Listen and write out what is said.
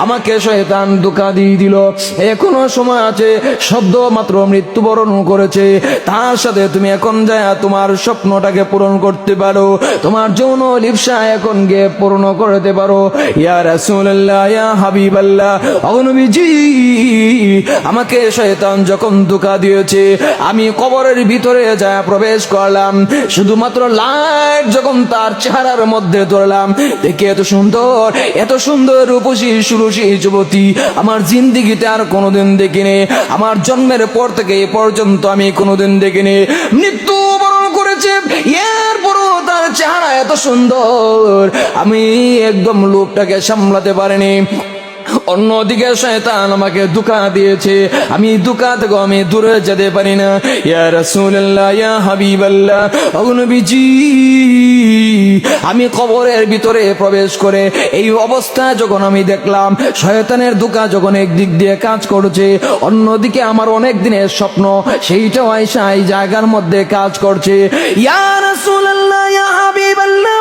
আমাকে শয়তান ধোঁকা দিয়ে দিল। এখনো সময় আছে, সদ্য মাত্র মৃত্যুবরণ করেছে, তার সাথে তুমি এখন যায় তোমার স্বপ্নটাকে পূরণ করতে পারো, তোমার যৌন লিপ্সা এখন গিয়ে পূর্ণ করতে পারো। ইয়া রাসূলুল্লাহ, ইয়া হাবিবাল্লাহ, ও নবীজি, আমাকে শয়তান যখন ধোঁকা দিয়েছে, আমি কবরের ভিতরে যায় প্রবেশ করলাম, শুধুমাত্র লাইট যখন তার চেহারার মধ্যে ধরলাম, দেখে এত সুন্দর রূপসী সুরসী যুবতী আমার জিন্দিগিতে আর কোনোদিন দেখিনি। আমার জন্মের পর থেকে এ পর্যন্ত আমি কোনোদিন দেখিনি। মৃত্যুবরণ করেছে, এরপরও তার চেহারা এত সুন্দর, আমি একদম লোকটাকে সামলাতে পারিনি। অন্যদিকে শয়তান আমাকে ধোঁকা দিয়েছে, আমি ধোঁকা থেকে আমি দূরে যেতে পারি না। ইয়া রাসূলুল্লাহ, ইয়া হাবিবাল্লাহ, ও নবীজি, আমি কবরের ভিতরে প্রবেশ করে এই অবস্থা যখন আমি দেখলাম, শয়তানের ধোঁকা যখন একদিক দিয়ে কাজ করছে, অন্যদিকে আমার অনেক দিনের স্বপ্ন সেইটাও আইসা এই জায়গার মধ্যে কাজ করছে। ইয়া রাসূলুল্লাহ, ইয়া হাবিবাল্লাহ,